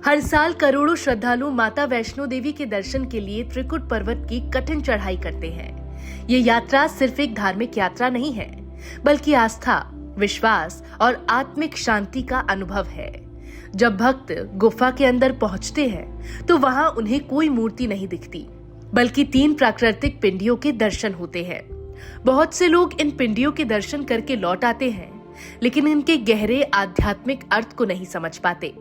हर साल करोड़ों श्रद्धालु माता वैष्णो देवी के दर्शन के लिए त्रिकुट पर्वत की कठिन चढ़ाई करते हैं। ये यात्रा सिर्फ एक धार्मिक यात्रा नहीं है, बल्कि आस्था, विश्वास और आत्मिक शांति का अनुभव है। जब भक्त गुफा के अंदर पहुंचते हैं, तो वहां उन्हें कोई मूर्ति नहीं दिखती, बल्कि 3 प्राकृतिक पिंडियों के दर्शन होते हैं। बहुत से लोग इन पिंडियों के दर्शन करके लौट आते हैं, लेकिन इनके गहरे आध्यात्मिक अर्थ को नहीं समझ पाते।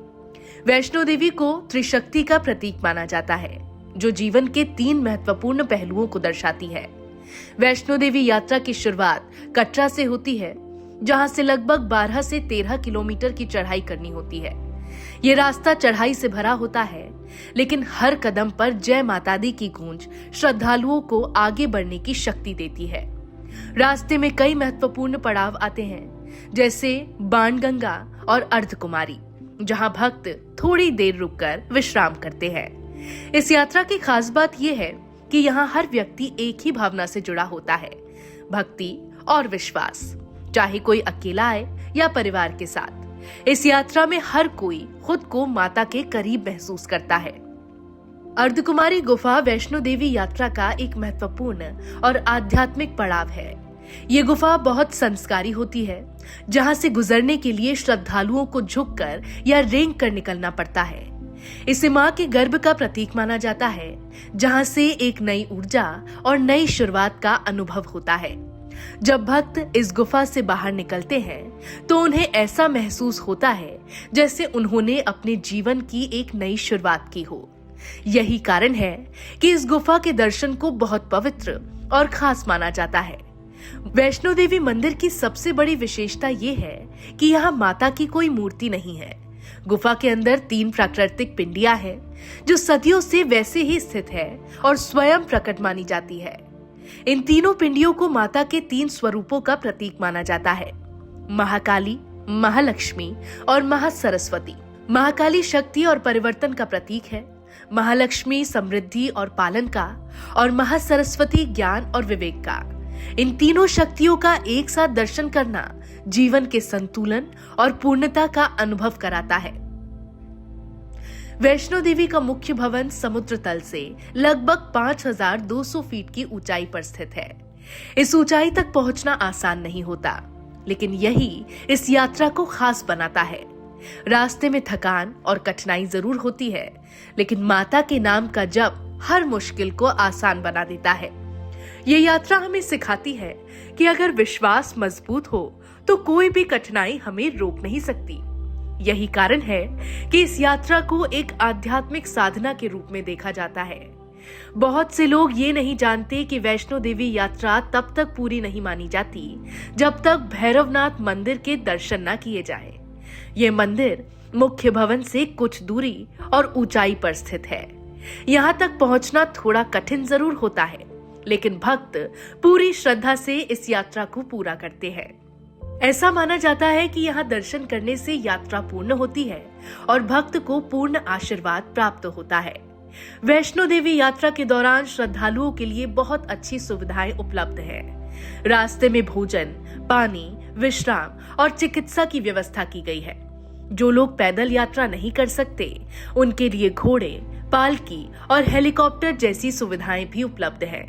वैष्णो देवी को त्रिशक्ति का प्रतीक माना जाता है, जो जीवन के 3 महत्वपूर्ण पहलुओं को दर्शाती है। वैष्णो देवी यात्रा की शुरुआत कटरा से होती है, जहां से लगभग 12 से 13 किलोमीटर की चढ़ाई करनी होती है। ये रास्ता चढ़ाई से भरा होता है, लेकिन हर कदम पर जय माता दी की गूंज श्रद्धालुओं को आगे बढ़ने की शक्ति देती है। रास्ते में कई महत्वपूर्ण पड़ाव आते हैं, जैसे बाणगंगा और अर्धकुमारी, जहां भक्त थोड़ी देर रुककर विश्राम करते हैं। इस यात्रा की खास बात यह है कि यहाँ हर व्यक्ति एक ही भावना से जुड़ा होता है, भक्ति और विश्वास, चाहे कोई अकेला आए या परिवार के साथ। इस यात्रा में हर कोई खुद को माता के करीब महसूस करता है। अर्धकुमारी गुफा वैष्णो देवी यात्रा का एक महत्वपूर्ण और आध्यात्मिक पड़ाव है। ये गुफा बहुत संस्कारी होती है, जहां से गुजरने के लिए श्रद्धालुओं को झुककर या रेंग कर निकलना पड़ता है। इसे मां के गर्भ का प्रतीक माना जाता है, जहां से एक नई ऊर्जा और नई शुरुआत का अनुभव होता है। जब भक्त इस गुफा से बाहर निकलते हैं, तो उन्हें ऐसा महसूस होता है जैसे उन्होंने अपने जीवन की एक नई शुरुआत की हो। यही कारण है कि इस गुफा के दर्शन को बहुत पवित्र और खास माना जाता है। वैष्णो देवी मंदिर की सबसे बड़ी विशेषता ये है कि यहाँ माता की कोई मूर्ति नहीं है। गुफा के अंदर 3 प्राकृतिक पिंडियां हैं, जो सदियों से वैसे ही स्थित है और स्वयं प्रकट मानी जाती है। इन तीनों पिंडियों को माता के 3 स्वरूपों का प्रतीक माना जाता है: महाकाली, महालक्ष्मी और महासरस्वती। महाकाली शक्ति और परिवर्तन का प्रतीक है, महालक्ष्मी समृद्धि और पालन का, और महासरस्वती ज्ञान और विवेक का। इन तीनों शक्तियों का एक साथ दर्शन करना जीवन के संतुलन और पूर्णता का अनुभव कराता है। वैष्णो देवी का मुख्य भवन समुद्र तल से लगभग 5200 फीट की ऊंचाई पर स्थित है। इस ऊंचाई तक पहुंचना आसान नहीं होता, लेकिन यही इस यात्रा को खास बनाता है। रास्ते में थकान और कठिनाई जरूर होती है, लेकिन माता के नाम का जप हर मुश्किल को आसान बना देता है। ये यात्रा हमें सिखाती है कि अगर विश्वास मजबूत हो, तो कोई भी कठिनाई हमें रोक नहीं सकती। यही कारण है कि इस यात्रा को एक आध्यात्मिक साधना के रूप में देखा जाता है। बहुत से लोग ये नहीं जानते कि वैष्णो देवी यात्रा तब तक पूरी नहीं मानी जाती, जब तक भैरवनाथ मंदिर के दर्शन न किए जाएं। ये मंदिर मुख्य भवन से कुछ दूरी और ऊंचाई पर स्थित है। यहाँ तक पहुंचना थोड़ा कठिन जरूर होता है, लेकिन भक्त पूरी श्रद्धा से इस यात्रा को पूरा करते हैं। ऐसा माना जाता है कि यहाँ दर्शन करने से यात्रा पूर्ण होती है और भक्त को पूर्ण आशीर्वाद प्राप्त होता है। वैष्णो देवी यात्रा के दौरान श्रद्धालुओं के लिए बहुत अच्छी सुविधाएं उपलब्ध है। रास्ते में भोजन, पानी, विश्राम और चिकित्सा की व्यवस्था की गई है। जो लोग पैदल यात्रा नहीं कर सकते, उनके लिए घोड़े, पालकी और हेलीकॉप्टर जैसी सुविधाएं भी उपलब्ध हैं।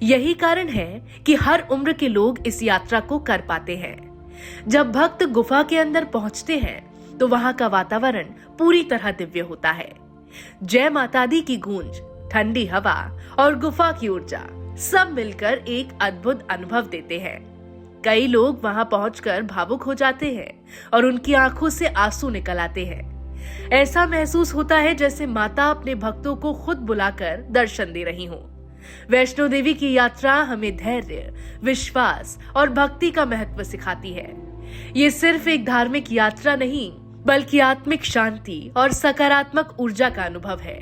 यही कारण है कि हर उम्र के लोग इस यात्रा को कर पाते हैं। जब भक्त गुफा के अंदर पहुंचते हैं, तो वहां का वातावरण पूरी तरह दिव्य होता है। जय माता दी की गूंज, ठंडी हवा और गुफा की ऊर्जा सब मिलकर एक अद्भुत अनुभव देते हैं। कई लोग वहां पहुंचकर भावुक हो जाते हैं और उनकी आंखों से आंसू निकल आते हैं। ऐसा महसूस होता है जैसे माता अपने भक्तों को खुद बुलाकर दर्शन दे रही हो। वैष्णो देवी की यात्रा हमें धैर्य, विश्वास और भक्ति का महत्व सिखाती है। ये सिर्फ एक धार्मिक यात्रा नहीं, बल्कि आत्मिक शांति और सकारात्मक ऊर्जा का अनुभव है।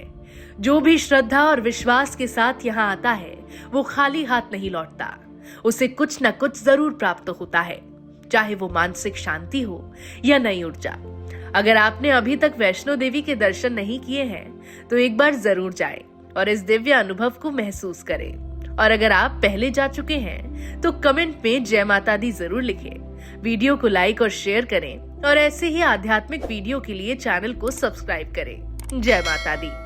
जो भी श्रद्धा और विश्वास के साथ यहाँ आता है, वो खाली हाथ नहीं लौटता। उसे कुछ न कुछ जरूर प्राप्त होता है, चाहे वो मानसिक शांति हो या नई ऊर्जा। अगर आपने अभी तक वैष्णो देवी के दर्शन नहीं किए हैं, तो एक बार जरूर जाएं और इस दिव्य अनुभव को महसूस करें। और अगर आप पहले जा चुके हैं, तो कमेंट में जय माता दी जरूर लिखें। वीडियो को लाइक और शेयर करें और ऐसे ही आध्यात्मिक वीडियो के लिए चैनल को सब्सक्राइब करें। जय माता दी।